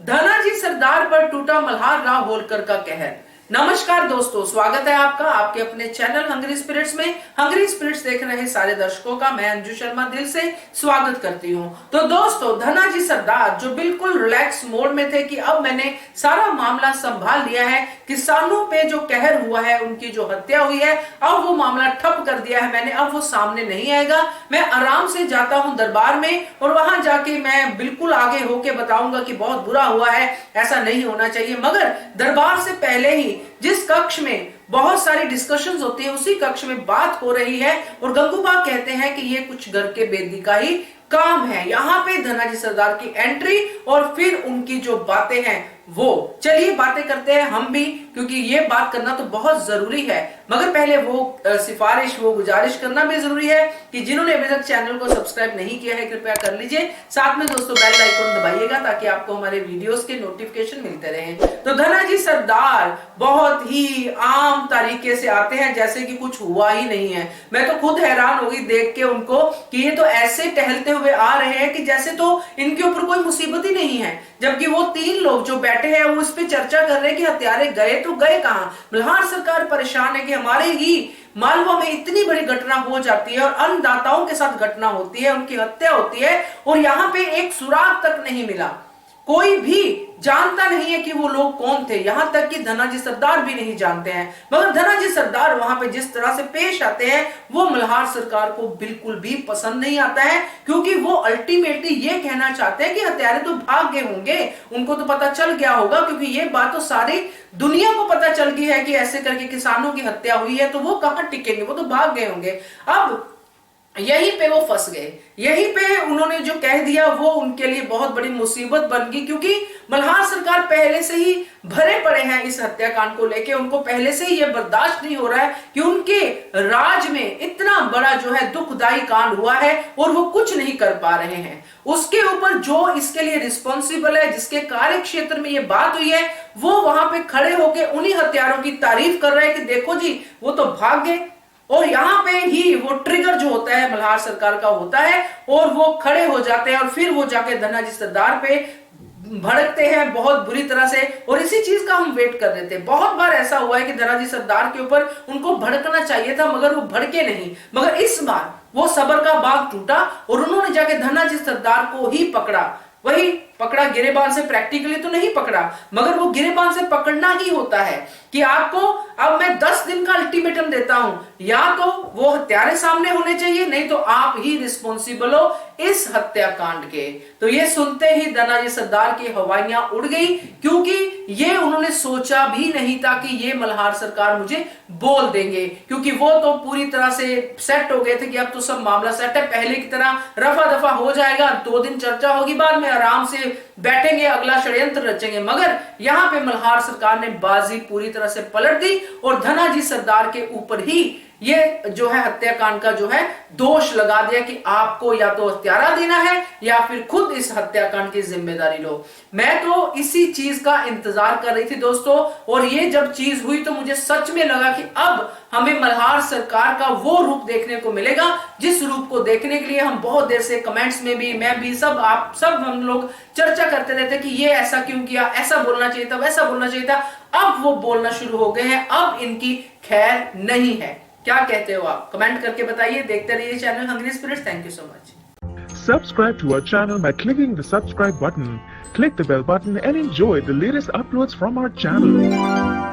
धनाजी सरदार पर टूटा मल्हार राव होलकर का कहर। नमस्कार दोस्तों, स्वागत है आपका आपके अपने चैनल हंग्री स्पिरिट्स में। हंग्री स्पिरिट्स देख रहे सारे दर्शकों का मैं अंजू शर्मा दिल से स्वागत करती हूं। तो दोस्तों, धनाजी सरदार जो बिल्कुल रिलैक्स मोड में थे कि अब मैंने सारा मामला संभाल लिया है, किसानों पे जो कहर हुआ है, उनकी जो हत्या हुई है, अब वो मामला ठप कर दिया है मैंने, अब वो सामने नहीं आएगा। मैं आराम से जाता हूं दरबार में और वहां जाके मैं बिल्कुल आगे होके बताऊंगा कि बहुत बुरा हुआ है, ऐसा नहीं होना चाहिए। मगर दरबार से पहले ही जिस कक्ष में बहुत सारी डिस्कशंस होती है, उसी कक्ष में बात हो रही है और गंगूबा कहते हैं कि ये कुछ घर के बेदी का ही काम है। यहाँ पे धनाजी सरदार की एंट्री और फिर उनकी जो बातें हैं वो, चलिए बातें करते हैं हम भी, क्योंकि ये बात करना तो बहुत जरूरी है। मगर पहले वो सिफारिश, वो गुजारिश करना भी जरूरी है कि जिन्होंने अभी तक चैनल को सब्सक्राइब नहीं किया है कृपया कर लीजिए। साथ में दोस्तों बेल आइकन दबाइएगा ताकि आपको हमारे वीडियोस के नोटिफिकेशन मिलते रहें। तो धनाजी सरदार बहुत ही आम तरीके से आते हैं जैसे कि कुछ हुआ ही नहीं है। मैं तो खुद हैरान हो गई देख के उनको कि ये तो ऐसे टहलते हुए आ रहे हैं कि जैसे तो इनके ऊपर कोई मुसीबत ही नहीं है, जबकि वो तीन लोग जो बैठे हैं वो इस पे चर्चा कर रहे हैं कि हत्यारे गए तो गए कहां। मल्हार सरकार परेशान है कि हमारे ही मालवा में इतनी बड़ी घटना हो जाती है और अन्नदाताओं के साथ घटना होती है, उनकी हत्या होती है और यहाँ पे एक सुराग तक नहीं मिला। कोई भी जानता नहीं है कि वो लोग कौन थे, यहां तक कि धनाजी सरदार भी नहीं जानते हैं। मगर धनाजी सरदार वहां पे जिस तरह से पेश आते हैं वो मल्हार सरकार को बिल्कुल भी पसंद नहीं आता है, क्योंकि वो अल्टीमेटली ये कहना चाहते हैं कि हत्यारे तो भाग गए होंगे, उनको तो पता चल गया होगा, क्योंकि ये बात तो सारी दुनिया को पता चल गई है कि ऐसे करके किसानों की हत्या हुई है, तो वो कहां टिकेंगे, वो तो भाग गए होंगे। अब यहीं पे वो फंस गए, यहीं पे उन्होंने जो कह दिया वो उनके लिए बहुत बड़ी मुसीबत बन गई, क्योंकि मल्हार सरकार पहले से ही भरे पड़े हैं इस हत्याकांड को लेके। उनको पहले से ही ये बर्दाश्त नहीं हो रहा है कि उनके राज में इतना बड़ा जो है दुखदाई कांड हुआ है और वो कुछ नहीं कर पा रहे हैं। उसके ऊपर जो इसके लिए रिस्पॉन्सिबल है, जिसके कार्य क्षेत्र में ये बात हुई है, वो वहां पे खड़े होकर उन्हीं हत्यारों की तारीफ कर रहे हैं कि देखो जी वो तो भाग गए। और यहां पे ही वो ट्रिगर जो होता है मल्हार सरकार का होता है और वो खड़े हो जाते हैं और फिर वो जाके धनाजी सरदार पे भड़कते हैं बहुत बुरी तरह से। और इसी चीज का हम वेट कर रहे थे। बहुत बार ऐसा हुआ है कि धनाजी सरदार के ऊपर उनको भड़कना चाहिए था मगर वो भड़के नहीं। मगर इस बार वो सबर का बाग टूटा और उन्होंने जाके धनाजी सरदार को ही पकड़ा। वही पकड़ा, गिरेबान से प्रैक्टिकली तो नहीं पकड़ा, मगर वो गिरेबान से पकड़ना ही होता है कि आपको अब मैं 10 दिन का अल्टीमेटम देता हूं, या तो वो हत्यारे सामने होने चाहिए, नहीं तो आप ही रिस्पॉन्सिबल हो इस हत्याकांड के। तो ये सुनते ही धनाजी सरदार की हवाइयां उड़ गई, क्योंकि ये उन्होंने सोचा भी नहीं था कि ये मल्हार सरकार मुझे बोल देंगे, क्योंकि वो तो पूरी तरह से सेट हो गए थे कि अब तो सब मामला सेट है, पहले की तरह रफा दफा हो जाएगा, 2 दिन चर्चा होगी, बाद में आराम से बैठेंगे, अगला षड्यंत्र रचेंगे। मगर यहां पे मल्हार सरकार ने बाजी पूरी तरह से पलट दी और धनाजी सरदार के ऊपर ही ये जो है हत्याकांड का जो है दोष लगा दिया कि आपको या तो हत्यारा देना है या फिर खुद इस हत्याकांड की जिम्मेदारी लो। मैं तो इसी चीज का इंतजार कर रही थी दोस्तों, और ये जब चीज हुई तो मुझे सच में लगा कि अब हमें मल्हार सरकार का वो रूप देखने को मिलेगा जिस रूप को देखने के लिए हम बहुत देर से कमेंट्स में भी, मैं भी, सब आप सब हम लोग चर्चा करते रहते कि ये ऐसा क्यों किया, ऐसा बोलना चाहिए था, वैसा बोलना चाहिए था। अब वो बोलना शुरू हो गए हैं, अब इनकी खैर नहीं है। क्या कहते हो आप? कमेंट करके बताइए। देखते रहिए channel hungry spirits. Thank you so much. Subscribe to our channel by clicking the subscribe button. Click the bell button and enjoy the latest uploads from our channel.